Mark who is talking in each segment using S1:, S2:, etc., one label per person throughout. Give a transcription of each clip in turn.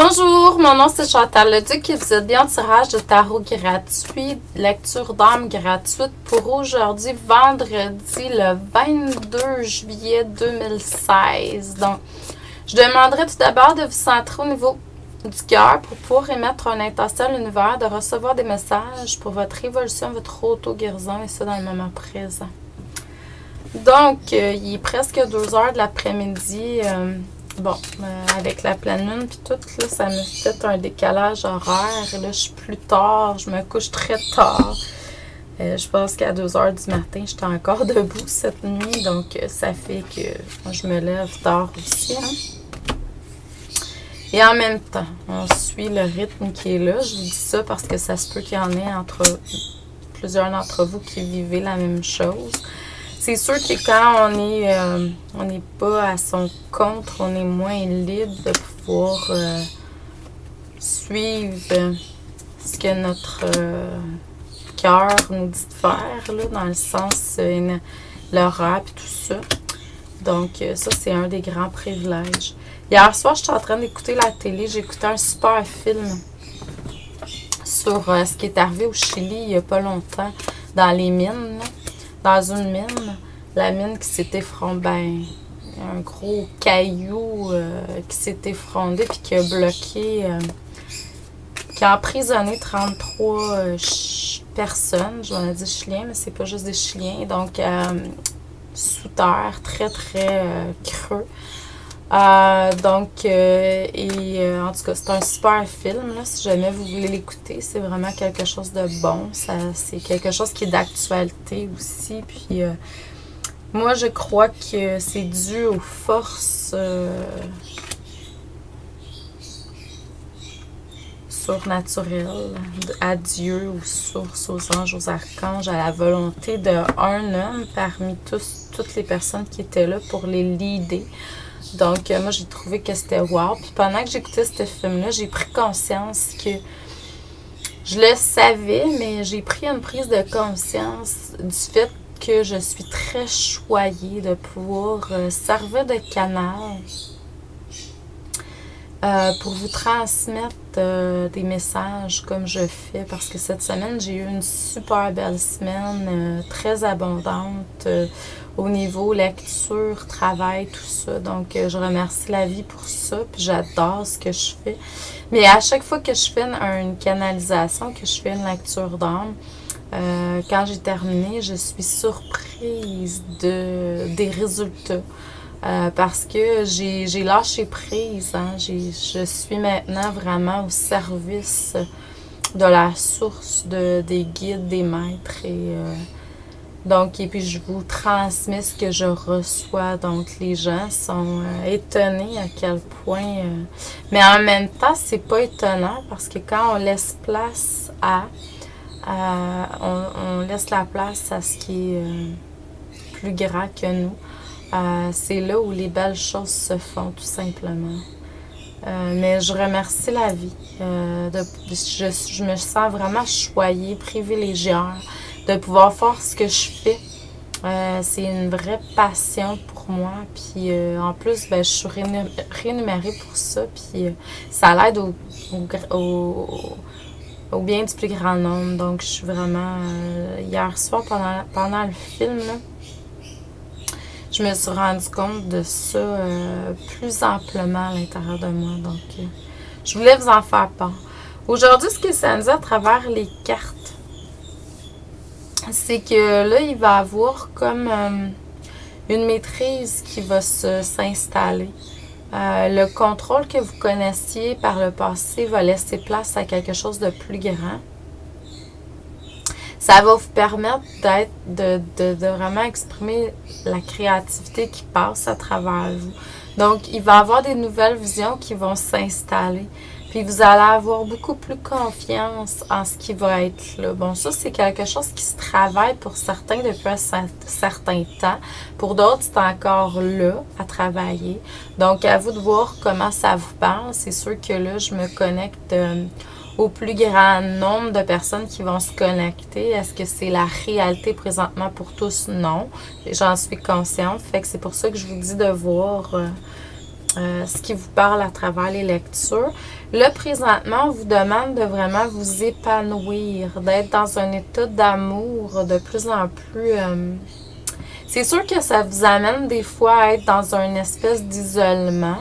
S1: Bonjour, mon nom c'est Chantal Leduc et vous êtes bien en tirage de tarot gratuit, lecture d'âme gratuite pour aujourd'hui, vendredi le 22 juillet 2016. Donc, je demanderai tout d'abord de vous centrer au niveau du cœur pour pouvoir émettre une intention à l'univers, de recevoir des messages pour votre évolution, votre auto-guérison et ça dans le moment présent. Donc, il est presque 2 heures de l'après-midi. Avec la pleine lune puis tout, là, ça me fait un décalage horaire. Là, je suis plus tard, je me couche très tard. Je pense qu'à 2 heures du matin, j'étais encore debout cette nuit. Donc, ça fait que je me lève tard aussi. Hein? Et en même temps, on suit le rythme qui est là. Je vous dis ça parce que ça se peut qu'il y en ait entre plusieurs d'entre vous qui vivez la même chose. C'est sûr que quand on n'est pas à son compte, on est moins libre de pouvoir suivre ce que notre cœur nous dit de faire, là, dans le sens l'horaire et tout ça. Donc, ça, c'est un des grands privilèges. Hier soir, j'étais en train d'écouter la télé. J'ai écouté un super film sur ce qui est arrivé au Chili il n'y a pas longtemps, dans les mines, là. Dans une mine, la mine qui s'est effondrée, un gros caillou qui s'est effondré puis qui a bloqué, qui a emprisonné 33 personnes. Je vais dire chiliens, mais c'est pas juste des chiliens. Donc, sous terre, très, très creux. En tout cas, c'est un super film, là, si jamais vous voulez l'écouter. C'est vraiment quelque chose de bon. C'est quelque chose qui est d'actualité aussi. Puis, moi, je crois que c'est dû aux forces surnaturelles, à Dieu, aux sources, aux anges, aux archanges, à la volonté d'un homme parmi toutes les personnes qui étaient là pour les leader. Donc, moi, j'ai trouvé que c'était wow. Puis pendant que j'écoutais ce film-là, j'ai pris conscience que je le savais, mais j'ai pris une prise de conscience du fait que je suis très choyée de pouvoir servir de canal pour vous transmettre des messages comme je fais. Parce que cette semaine, j'ai eu une super belle semaine, très abondante. Au niveau lecture, travail, tout ça. Donc, je remercie la vie pour ça. Puis, j'adore ce que je fais. Mais à chaque fois que je fais une canalisation, que je fais une lecture d'âme, quand j'ai terminé, je suis surprise des résultats. Parce que j'ai lâché prise. Hein? Je suis maintenant vraiment au service de la source, des guides, des maîtres et puis je vous transmets ce que je reçois. Donc, les gens sont étonnés à quel point... mais en même temps, c'est pas étonnant parce que quand on laisse place on laisse la place à ce qui est plus grand que nous, c'est là où les belles choses se font, tout simplement. Mais je remercie la vie. Je me sens vraiment choyée, privilégiée de pouvoir faire ce que je fais. C'est une vraie passion pour moi. Puis en plus, je suis rémunérée pour ça. Puis ça l'aide au bien du plus grand nombre. Donc je suis vraiment... hier soir, pendant le film, là, je me suis rendu compte de ça plus amplement à l'intérieur de moi. Donc je voulais vous en faire part. Aujourd'hui, ce que ça nous dit à travers les cartes, c'est que là, il va y avoir comme une maîtrise qui va s'installer. Le contrôle que vous connaissiez par le passé va laisser place à quelque chose de plus grand. Ça va vous permettre de vraiment exprimer la créativité qui passe à travers vous. Donc, il va y avoir des nouvelles visions qui vont s'installer. Puis vous allez avoir beaucoup plus confiance en ce qui va être là. Bon, ça, c'est quelque chose qui se travaille pour certains depuis un certain temps. Pour d'autres, c'est encore là à travailler. Donc, à vous de voir comment ça vous parle. C'est sûr que là, je me connecte au plus grand nombre de personnes qui vont se connecter. Est-ce que c'est la réalité présentement pour tous? Non. J'en suis consciente. Fait que c'est pour ça que je vous dis de voir ce qui vous parle à travers les lectures. Là, présentement, on vous demande de vraiment vous épanouir, d'être dans un état d'amour de plus en plus... c'est sûr que ça vous amène des fois à être dans une espèce d'isolement.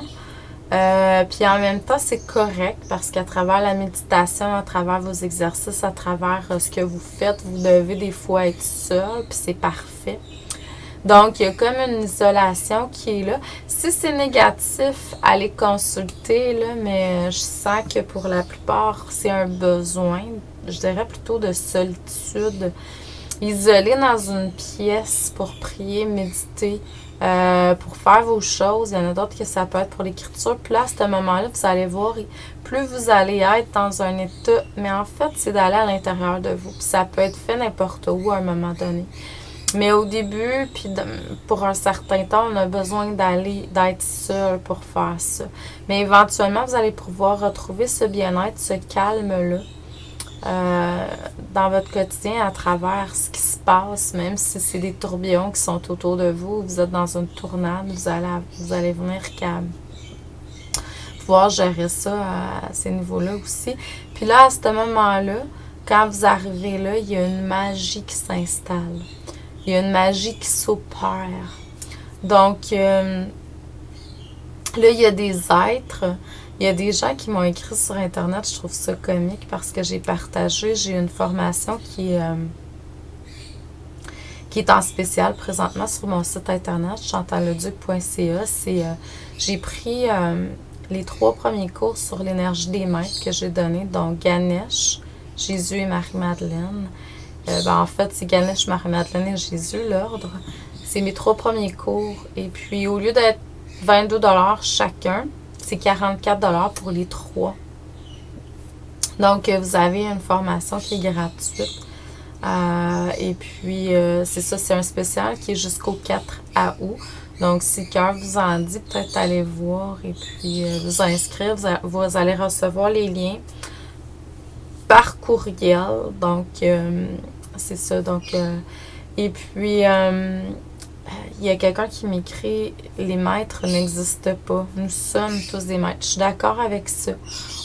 S1: Puis en même temps, c'est correct parce qu'à travers la méditation, à travers vos exercices, à travers ce que vous faites, vous devez des fois être seul, puis c'est parfait. Donc, il y a comme une isolation qui est là. Si c'est négatif, allez consulter, là, mais je sens que pour la plupart, c'est un besoin, je dirais plutôt de solitude. Isolé dans une pièce pour prier, méditer, pour faire vos choses. Il y en a d'autres que ça peut être pour l'écriture. Puis là, à ce moment-là, vous allez voir, plus vous allez être dans un état, mais en fait, c'est d'aller à l'intérieur de vous. Puis ça peut être fait n'importe où à un moment donné. Mais au début, puis pour un certain temps, on a besoin d'être seul pour faire ça. Mais éventuellement, vous allez pouvoir retrouver ce bien-être, ce calme-là dans votre quotidien à travers ce qui se passe, même si c'est des tourbillons qui sont autour de vous, vous êtes dans une tournade, vous allez venir pouvoir gérer ça à ces niveaux-là aussi. Puis là, à ce moment-là, quand vous arrivez là, il y a une magie qui s'installe. Il y a une magie qui s'opère. Donc, là, il y a des êtres. Il y a des gens qui m'ont écrit sur Internet. Je trouve ça comique parce que j'ai une formation qui est en spécial présentement sur mon site Internet, chantalleduc.ca. J'ai pris les 3 premiers cours sur l'énergie des maîtres que j'ai donnés, donc Ganesh, Jésus et Marie-Madeleine. En fait, c'est Ganesh, Marie-Madeleine et Jésus, l'ordre. C'est mes 3 premiers cours. Et puis, au lieu d'être 22 $ chacun, c'est 44 $ pour les 3. Donc, vous avez une formation qui est gratuite. Et puis, c'est ça, c'est un spécial qui est jusqu'au 4 août. Donc, si le cœur vous en dit, peut-être aller voir et puis vous inscrire. Vous allez recevoir les liens par courriel. Donc, c'est ça. Donc, et puis, il y a quelqu'un qui m'écrit « Les maîtres n'existent pas. Nous sommes tous des maîtres. » Je suis d'accord avec ça.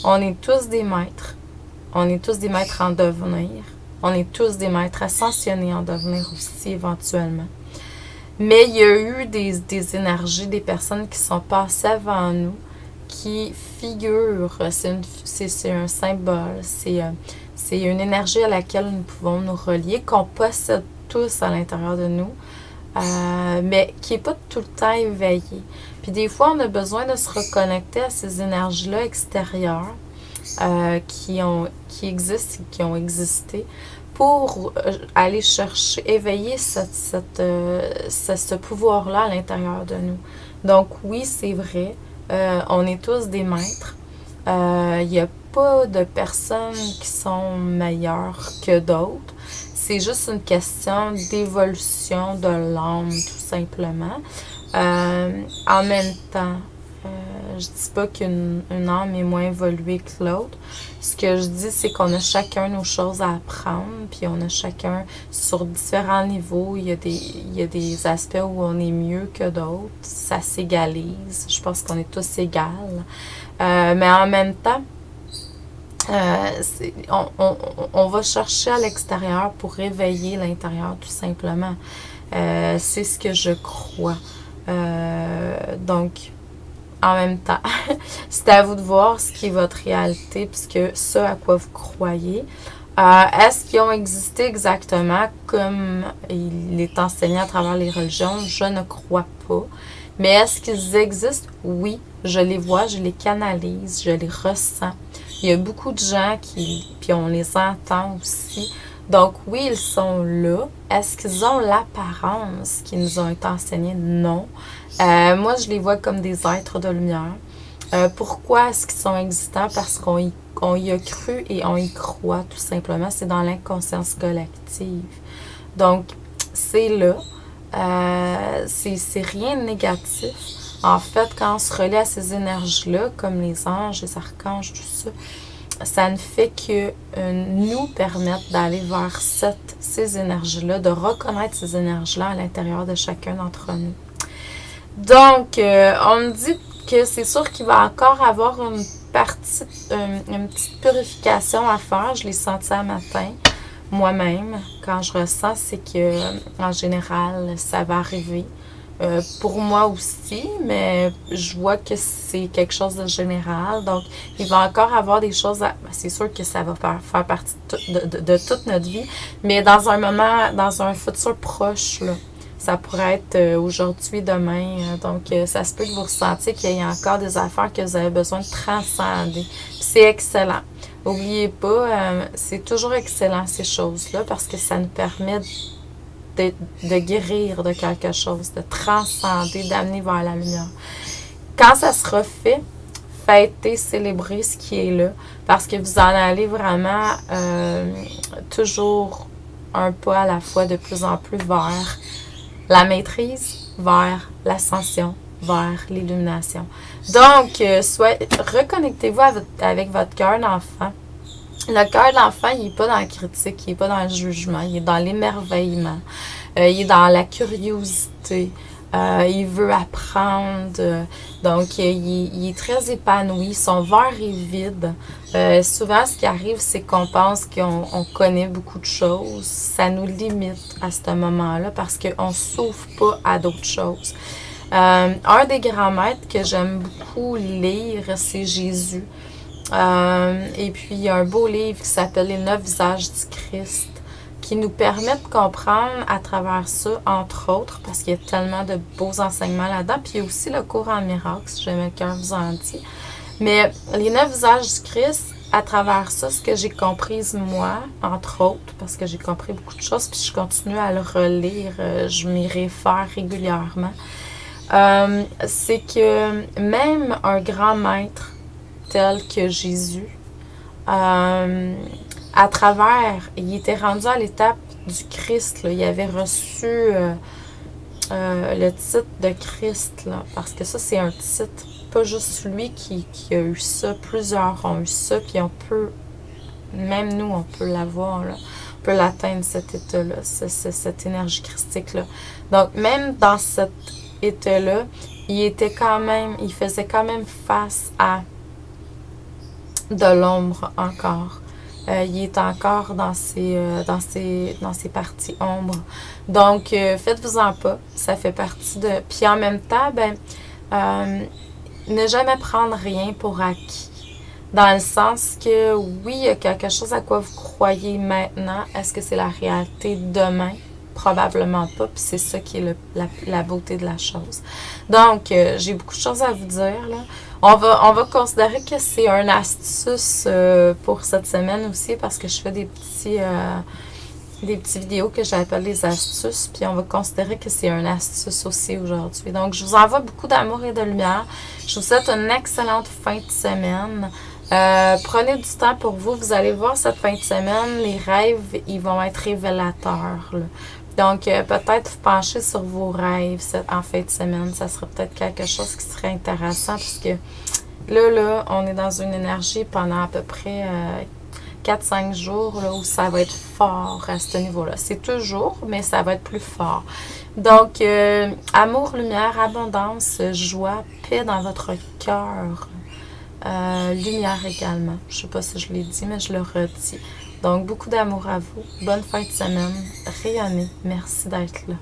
S1: On est tous des maîtres. On est tous des maîtres en devenir. On est tous des maîtres ascensionnés en devenir aussi éventuellement. Mais il y a eu des énergies, des personnes qui sont passées avant nous, qui figurent. C'est un symbole. C'est une énergie à laquelle nous pouvons nous relier, qu'on possède tous à l'intérieur de nous. Mais qui n'est pas tout le temps éveillé. Puis des fois, on a besoin de se reconnecter à ces énergies-là extérieures qui existent et qui ont existé pour aller chercher, éveiller ce pouvoir-là à l'intérieur de nous. Donc oui, c'est vrai, on est tous des maîtres. Il n'y a pas de personnes qui sont meilleures que d'autres. C'est juste une question d'évolution de l'âme, tout simplement. En même temps, je dis pas qu'une âme est moins évoluée que l'autre. Ce que je dis, c'est qu'on a chacun nos choses à apprendre, puis on a chacun sur différents niveaux. Il y a des aspects où on est mieux que d'autres. Ça s'égalise. Je pense qu'on est tous égales. Mais en même temps, on va chercher à l'extérieur pour réveiller l'intérieur, tout simplement. C'est ce que je crois. Donc, en même temps, c'est à vous de voir ce qui est votre réalité, puisque ce à quoi vous croyez. Est-ce qu'ils ont existé exactement comme il est enseigné à travers les religions? Je ne crois pas. Mais est-ce qu'ils existent? Oui, je les vois, je les canalise, je les ressens. Il y a beaucoup de gens puis on les entend aussi. Donc oui, ils sont là. Est-ce qu'ils ont l'apparence qui nous ont été enseignés? Non. Moi, je les vois comme des êtres de lumière. Pourquoi est-ce qu'ils sont existants? Parce qu'on y a cru et on y croit, tout simplement. C'est dans l'inconscience collective. Donc, c'est là. C'est rien de négatif. En fait, quand on se relie à ces énergies-là, comme les anges, les archanges, tout ça, ça ne fait que nous permettre d'aller vers ces énergies-là, de reconnaître ces énergies-là à l'intérieur de chacun d'entre nous. Donc, on me dit que c'est sûr qu'il va encore avoir une petite purification à faire. Je l'ai senti un matin, moi-même, quand je ressens, c'est que en général, ça va arriver. Pour moi aussi, mais je vois que c'est quelque chose de général. Donc, il va encore avoir des choses c'est sûr que ça va faire partie de toute notre vie, mais dans un moment, dans un futur proche, là, ça pourrait être aujourd'hui, demain. Donc, ça se peut que vous ressentiez qu'il y a encore des affaires que vous avez besoin de transcender. C'est excellent. N'oubliez pas, c'est toujours excellent ces choses-là parce que ça nous permet de guérir de quelque chose, de transcender, d'amener vers la lumière. Quand ça sera fait, fêtez, célébrez ce qui est là, parce que vous en allez vraiment toujours un pas à la fois de plus en plus vers la maîtrise, vers l'ascension, vers l'illumination. Donc, reconnectez-vous avec votre cœur d'enfant. Le cœur de l'enfant, il n'est pas dans la critique, il n'est pas dans le jugement, il est dans l'émerveillement, il est dans la curiosité, il veut apprendre, donc il est très épanoui, son verre est vide. Souvent, ce qui arrive, c'est qu'on pense qu'on connaît beaucoup de choses, ça nous limite à ce moment-là parce qu'on ne s'ouvre pas à d'autres choses. Un des grands maîtres que j'aime beaucoup lire, c'est Jésus. Et puis, il y a un beau livre qui s'appelle Les 9 visages du Christ qui nous permet de comprendre à travers ça, entre autres, parce qu'il y a tellement de beaux enseignements là-dedans. Puis, il y a aussi le cours en miracle, si jamais le cœur vous en dit. Mais les 9 visages du Christ, à travers ça, ce que j'ai compris, moi, entre autres, parce que j'ai compris beaucoup de choses, puis je continue à le relire, je m'y réfère régulièrement, c'est que même un grand maître tel que Jésus, à travers, il était rendu à l'étape du Christ, là. Il avait reçu le titre de Christ, là, parce que ça, c'est un titre, pas juste lui qui a eu ça, plusieurs ont eu ça, puis on peut, même nous, on peut l'avoir, là. On peut l'atteindre, cet état-là, cette énergie christique-là. Donc, même dans cet état-là, il faisait quand même face à de l'ombre encore. Il est encore dans ses parties ombres. Donc, faites-vous-en pas. Ça fait partie de... Puis en même temps, ne jamais prendre rien pour acquis. Dans le sens que, oui, il y a quelque chose à quoi vous croyez maintenant. Est-ce que c'est la réalité demain? Probablement pas. Puis c'est ça qui est la beauté de la chose. Donc, j'ai beaucoup de choses à vous dire, là. On va considérer que c'est une astuce pour cette semaine aussi parce que je fais des petits vidéos que j'appelle les astuces. Puis on va considérer que c'est une astuce aussi aujourd'hui. Donc, je vous envoie beaucoup d'amour et de lumière. Je vous souhaite une excellente fin de semaine. Prenez du temps pour vous. Vous allez voir cette fin de semaine, les rêves, ils vont être révélateurs, là. Donc, peut-être vous pencher sur vos rêves en fin de semaine. Ça serait peut-être quelque chose qui serait intéressant parce que là, on est dans une énergie pendant à peu près 4-5 jours là, où ça va être fort à ce niveau-là. C'est toujours, mais ça va être plus fort. Donc, amour, lumière, abondance, joie, paix dans votre cœur. Lumière également. Je ne sais pas si je l'ai dit, mais je le redis. Donc, beaucoup d'amour à vous. Bonne fin de semaine. Rayonnez. Merci d'être là.